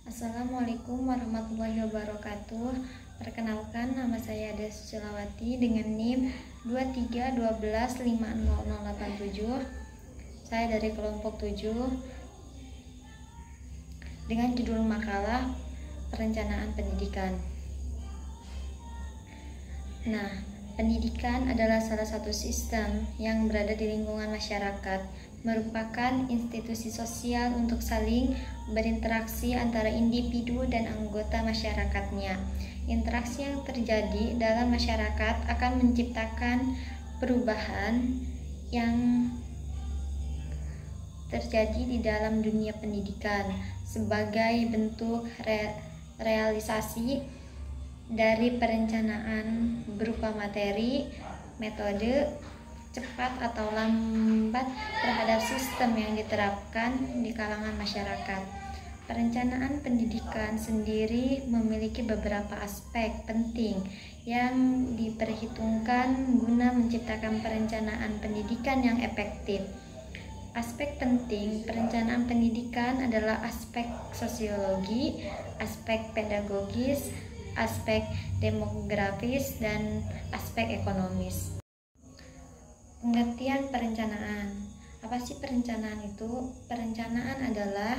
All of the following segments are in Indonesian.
Assalamualaikum warahmatullahi wabarakatuh. Perkenalkan, nama saya Ada Susilawati dengan NIM 2312500087. Saya dari kelompok 7 dengan judul makalah Perencanaan Pendidikan. Nah, pendidikan adalah salah satu sistem yang berada di lingkungan masyarakat, merupakan institusi sosial untuk saling berinteraksi antara individu dan anggota masyarakatnya. Interaksi yang terjadi dalam masyarakat akan menciptakan perubahan yang terjadi di dalam dunia pendidikan sebagai bentuk realisasi dari perencanaan berupa materi, metode, cepat atau lambat terhadap sistem yang diterapkan di kalangan masyarakat. Perencanaan pendidikan sendiri memiliki beberapa aspek penting yang diperhitungkan guna menciptakan perencanaan pendidikan yang efektif. Aspek penting perencanaan pendidikan adalah aspek sosiologi, aspek pedagogis, aspek demografis, dan aspek ekonomis. Pengertian perencanaan. Apa sih perencanaan itu? Perencanaan adalah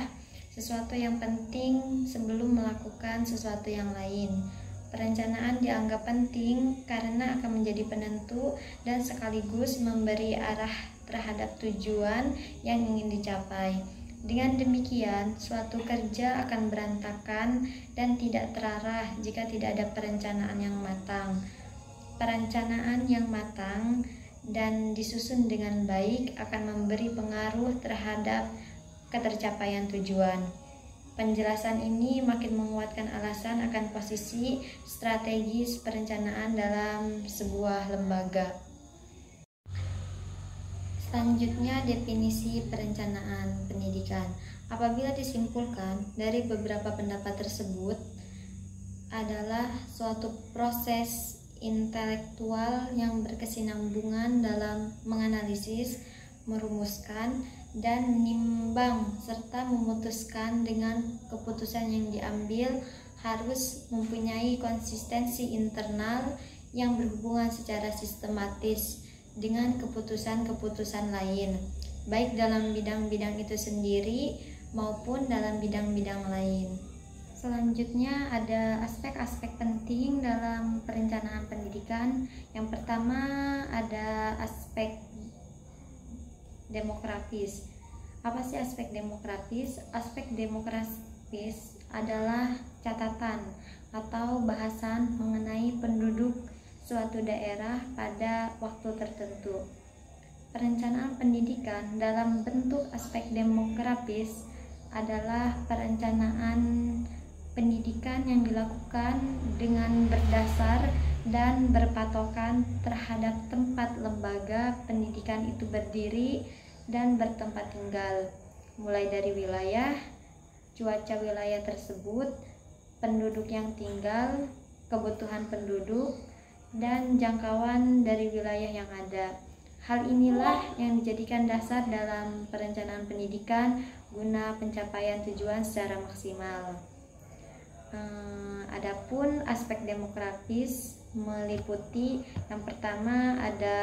sesuatu yang penting sebelum melakukan sesuatu yang lain. Perencanaan dianggap penting karena akan menjadi penentu dan sekaligus memberi arah terhadap tujuan yang ingin dicapai. Dengan demikian, suatu kerja akan berantakan dan tidak terarah jika tidak ada perencanaan yang matang. Perencanaan yang matang dan disusun dengan baik akan memberi pengaruh terhadap ketercapaian tujuan. Penjelasan ini makin menguatkan alasan akan posisi strategis perencanaan dalam sebuah lembaga. Selanjutnya, definisi perencanaan pendidikan. Apabila disimpulkan dari beberapa pendapat tersebut adalah suatu proses intelektual yang berkesinambungan dalam menganalisis, merumuskan, dan menimbang serta memutuskan dengan keputusan yang diambil harus mempunyai konsistensi internal yang berhubungan secara sistematis dengan keputusan-keputusan lain, baik dalam bidang-bidang itu sendiri maupun dalam bidang-bidang lain. Selanjutnya ada aspek-aspek penting dalam perencanaan pendidikan. Yang pertama ada aspek demografis. Apa sih aspek demografis? Aspek demografis adalah catatan atau bahasan mengenai penduduk suatu daerah pada waktu tertentu. Perencanaan pendidikan dalam bentuk aspek demografis adalah perencanaan pendidikan yang dilakukan dengan berdasar dan berpatokan terhadap tempat lembaga pendidikan itu berdiri dan bertempat tinggal, mulai dari wilayah, cuaca wilayah tersebut, penduduk yang tinggal, kebutuhan penduduk, dan jangkauan dari wilayah yang ada. Hal inilah yang dijadikan dasar dalam perencanaan pendidikan guna pencapaian tujuan secara maksimal. Adapun aspek demografis meliputi yang pertama ada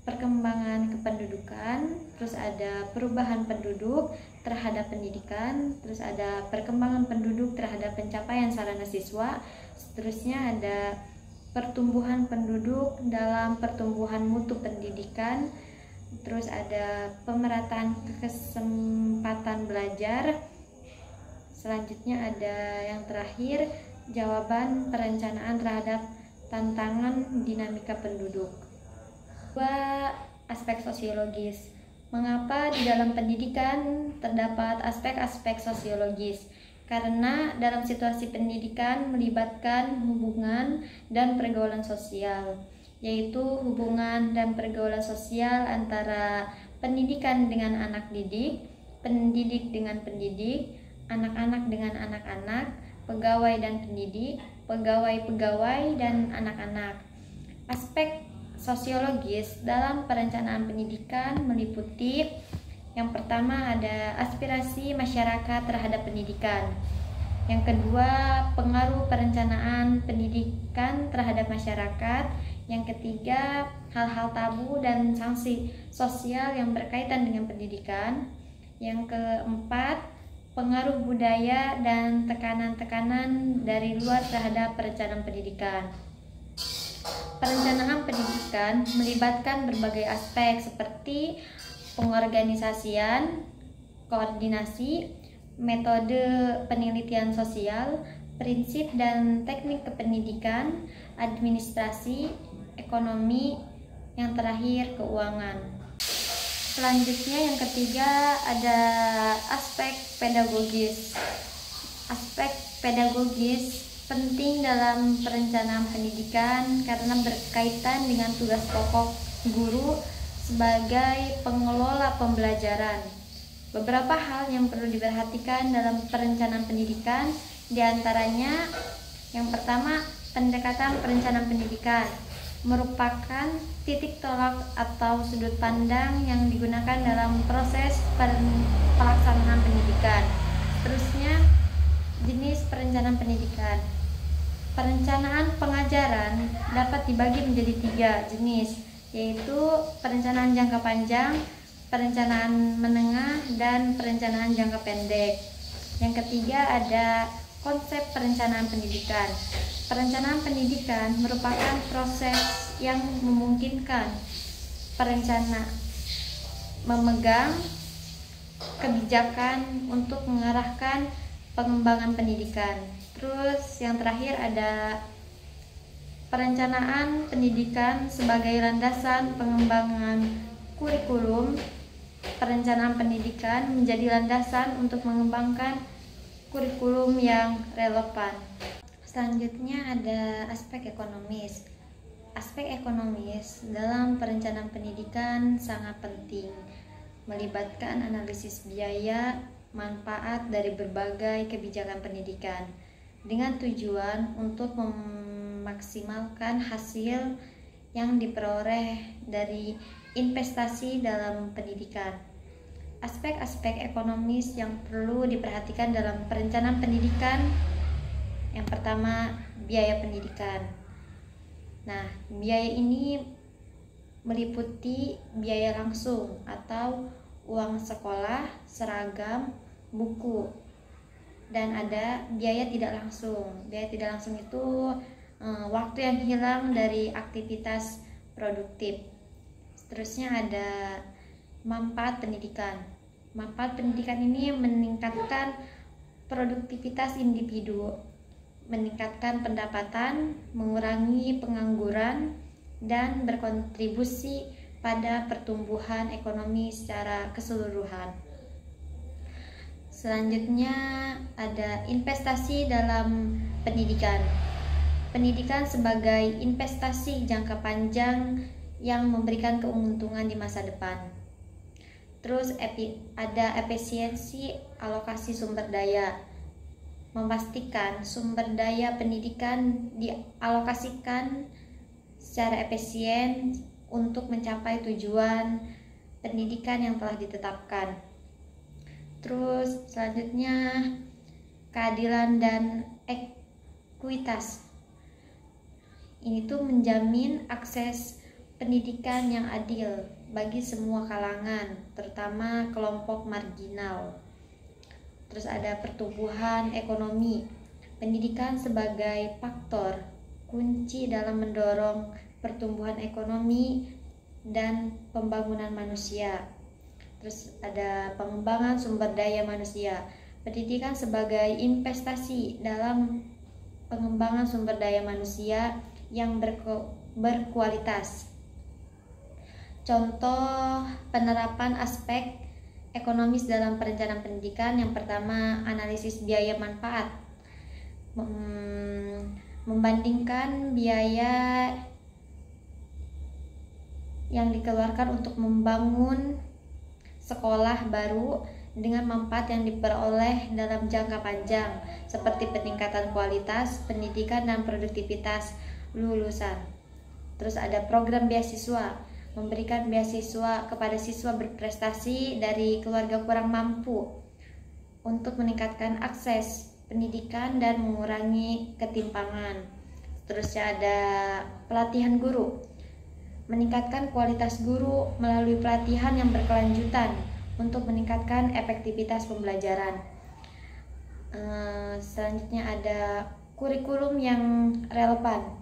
perkembangan kependudukan, terus ada perubahan penduduk terhadap pendidikan, terus ada perkembangan penduduk terhadap pencapaian sarana siswa, seterusnya ada pertumbuhan penduduk dalam pertumbuhan mutu pendidikan, terus ada pemerataan kesempatan belajar. Selanjutnya ada yang terakhir, jawaban perencanaan terhadap tantangan dinamika penduduk. Dua, aspek sosiologis. Mengapa di dalam pendidikan terdapat aspek-aspek sosiologis? Karena dalam situasi pendidikan melibatkan hubungan dan pergaulan sosial, yaitu hubungan dan pergaulan sosial antara pendidikan dengan anak didik, pendidik dengan pendidik, anak-anak dengan anak-anak, pegawai dan pendidik, pegawai-pegawai dan anak-anak. Aspek sosiologis dalam perencanaan pendidikan meliputi Yang pertama ada aspirasi masyarakat terhadap pendidikan. Yang kedua, pengaruh perencanaan pendidikan terhadap masyarakat. Yang ketiga, hal-hal tabu dan sanksi sosial yang berkaitan dengan pendidikan. Yang keempat, pengaruh budaya dan tekanan-tekanan dari luar terhadap perencanaan pendidikan. Perencanaan pendidikan melibatkan berbagai aspek seperti pengorganisasian, koordinasi, metode penelitian sosial, prinsip dan teknik kependidikan, administrasi, ekonomi, yang terakhir keuangan. Selanjutnya yang ketiga ada aspek pedagogis. Aspek pedagogis penting dalam perencanaan pendidikan karena berkaitan dengan tugas pokok guru sebagai pengelola pembelajaran. Beberapa hal yang perlu diperhatikan dalam perencanaan pendidikan, diantaranya yang pertama, pendekatan perencanaan pendidikan merupakan titik tolak atau sudut pandang yang digunakan dalam proses pelaksanaan pendidikan. Terusnya, jenis perencanaan pendidikan. Perencanaan pengajaran dapat dibagi menjadi 3 jenis, yaitu perencanaan jangka panjang, perencanaan menengah, dan perencanaan jangka pendek. Yang ketiga ada konsep perencanaan pendidikan. Perencanaan pendidikan merupakan proses yang memungkinkan perencana memegang kebijakan untuk mengarahkan pengembangan pendidikan. Terus yang terakhir ada perencanaan pendidikan sebagai landasan pengembangan kurikulum. Perencanaan pendidikan menjadi landasan untuk mengembangkan kurikulum yang relevan. Selanjutnya ada aspek ekonomis. Aspek ekonomis dalam perencanaan pendidikan sangat penting, melibatkan analisis biaya manfaat dari berbagai kebijakan pendidikan dengan tujuan untuk memaksimalkan hasil yang diperoleh dari investasi dalam pendidikan. Aspek-aspek ekonomis yang perlu diperhatikan dalam perencanaan pendidikan. Yang pertama, biaya pendidikan. Nah, biaya ini meliputi biaya langsung atau uang sekolah, seragam, buku, dan ada biaya tidak langsung. Biaya tidak langsung itu waktu yang hilang dari aktivitas produktif. Seterusnya ada manfaat pendidikan. Manfaat pendidikan ini meningkatkan produktivitas individu, meningkatkan pendapatan, mengurangi pengangguran, dan berkontribusi pada pertumbuhan ekonomi secara keseluruhan. Selanjutnya ada investasi dalam pendidikan. Pendidikan sebagai investasi jangka panjang yang memberikan keuntungan di masa depan. Terus ada efisiensi alokasi sumber daya. Memastikan sumber daya pendidikan dialokasikan secara efisien untuk mencapai tujuan pendidikan yang telah ditetapkan. Terus selanjutnya keadilan dan ekuitas. Ini tuh menjamin akses pendidikan yang adil bagi semua kalangan, terutama kelompok marginal. Terus ada pertumbuhan ekonomi. Pendidikan sebagai faktor kunci dalam mendorong pertumbuhan ekonomi dan pembangunan manusia. Terus ada pengembangan sumber daya manusia. Pendidikan sebagai investasi dalam pengembangan sumber daya manusia yang berkualitas. Contoh penerapan aspek ekonomis dalam perencanaan pendidikan. Yang pertama, analisis biaya manfaat. Membandingkan biaya yang dikeluarkan untuk membangun sekolah baru dengan manfaat yang diperoleh dalam jangka panjang, seperti peningkatan kualitas pendidikan dan produktivitas lulusan. Terus ada program beasiswa. memberikan beasiswa kepada siswa berprestasi dari keluarga kurang mampu untuk meningkatkan akses pendidikan dan mengurangi ketimpangan. Terusnya ada pelatihan guru, meningkatkan kualitas guru melalui pelatihan yang berkelanjutan untuk meningkatkan efektivitas pembelajaran. Selanjutnya ada kurikulum yang relevan,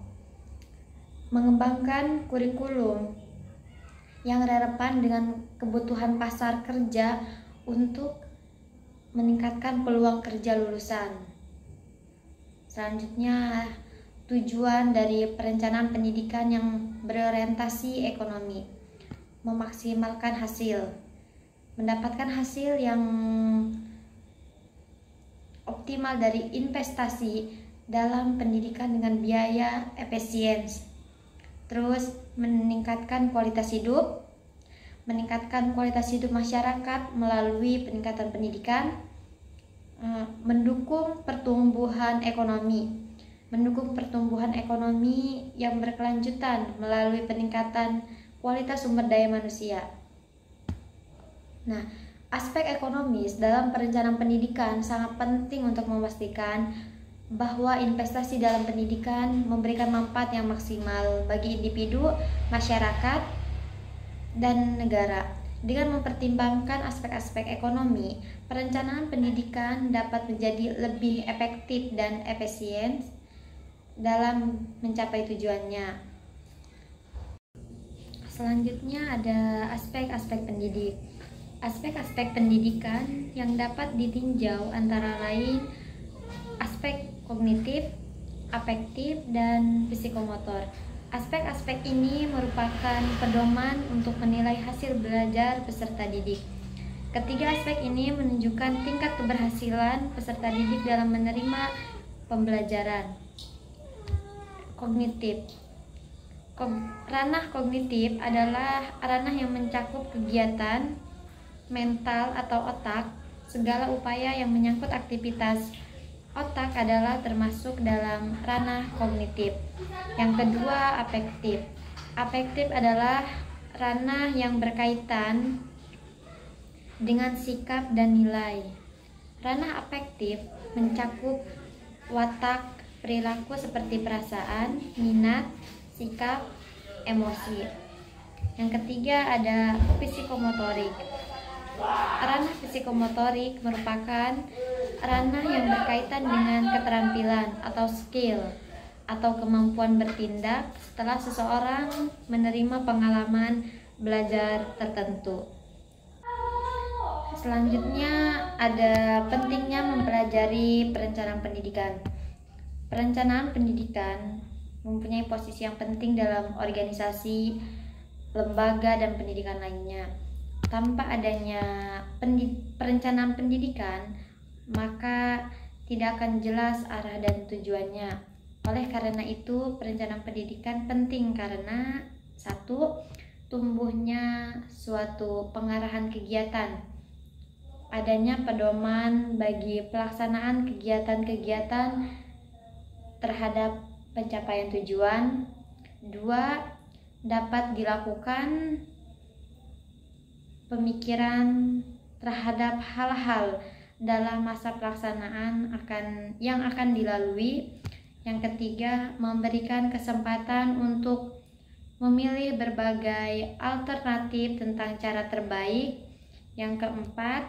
mengembangkan kurikulum yang relevan dengan kebutuhan pasar kerja untuk meningkatkan peluang kerja lulusan. Selanjutnya, tujuan dari perencanaan pendidikan yang berorientasi ekonomi, memaksimalkan hasil, mendapatkan hasil yang optimal dari investasi dalam pendidikan dengan biaya efisien. Terus meningkatkan kualitas hidup, masyarakat melalui peningkatan pendidikan, mendukung pertumbuhan ekonomi yang berkelanjutan melalui peningkatan kualitas sumber daya manusia. Nah, aspek ekonomis dalam perencanaan pendidikan sangat penting untuk memastikan bahwa investasi dalam pendidikan memberikan manfaat yang maksimal bagi individu, masyarakat, dan negara. Dengan mempertimbangkan aspek-aspek ekonomi, perencanaan pendidikan dapat menjadi lebih efektif dan efisien dalam mencapai tujuannya. Selanjutnya ada aspek-aspek pendidik. Aspek-aspek pendidikan yang dapat ditinjau antara lain aspek kognitif, afektif, dan psikomotor. Aspek-aspek ini merupakan pedoman untuk menilai hasil belajar peserta didik. Ketiga aspek ini menunjukkan tingkat keberhasilan peserta didik dalam menerima pembelajaran. Kognitif. Ranah kognitif adalah ranah yang mencakup kegiatan mental atau otak, segala upaya yang menyangkut aktivitas otak adalah termasuk dalam ranah kognitif. Yang kedua, afektif. Afektif adalah ranah yang berkaitan dengan sikap dan nilai. Ranah afektif mencakup watak, perilaku seperti perasaan, minat, sikap, emosi. Yang ketiga ada psikomotorik. Ranah psikomotorik merupakan ranah yang berkaitan dengan keterampilan atau skill atau kemampuan bertindak setelah seseorang menerima pengalaman belajar tertentu. Selanjutnya ada pentingnya mempelajari perencanaan pendidikan. Perencanaan pendidikan mempunyai posisi yang penting dalam organisasi, lembaga, dan pendidikan lainnya. Tanpa adanya perencanaan pendidikan, maka tidak akan jelas arah dan tujuannya. Oleh karena itu, perencanaan pendidikan penting karena 1. Tumbuhnya suatu pengarahan kegiatan, adanya pedoman bagi pelaksanaan kegiatan-kegiatan terhadap pencapaian tujuan. 2. Dapat dilakukan pemikiran terhadap hal-hal dalam masa pelaksanaan yang akan dilalui. Yang ketiga, memberikan kesempatan untuk memilih berbagai alternatif tentang cara terbaik. Yang keempat,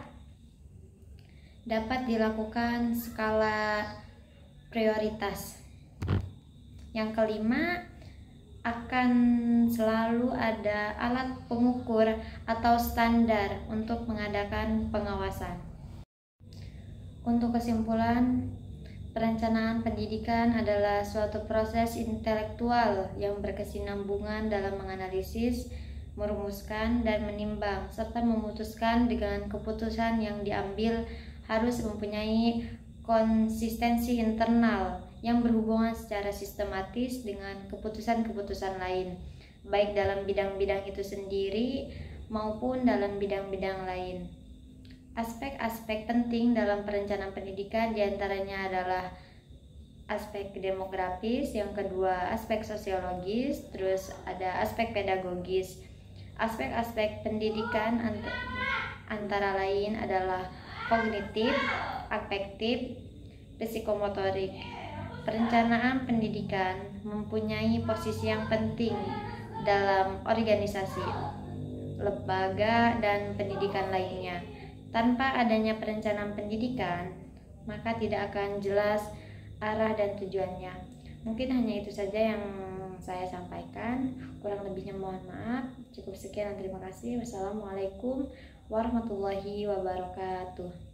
dapat dilakukan skala prioritas. Yang kelima, akan selalu ada alat pengukur atau standar untuk mengadakan pengawasan. Untuk kesimpulan, perencanaan pendidikan adalah suatu proses intelektual yang berkesinambungan dalam menganalisis, merumuskan, dan menimbang, serta memutuskan dengan keputusan yang diambil harus mempunyai konsistensi internal yang berhubungan secara sistematis dengan keputusan-keputusan lain, baik dalam bidang-bidang itu sendiri maupun dalam bidang-bidang lain. Aspek-aspek penting dalam perencanaan pendidikan diantaranya adalah aspek demografis, yang kedua aspek sosiologis, terus ada aspek pedagogis. Aspek-aspek pendidikan antara lain adalah kognitif, afektif, psikomotorik. Perencanaan pendidikan mempunyai posisi yang penting dalam organisasi, lembaga, dan pendidikan lainnya. Tanpa adanya perencanaan pendidikan, maka tidak akan jelas arah dan tujuannya. Mungkin hanya itu saja yang saya sampaikan. Kurang lebihnya mohon maaf. Cukup sekian dan terima kasih. Wassalamualaikum warahmatullahi wabarakatuh.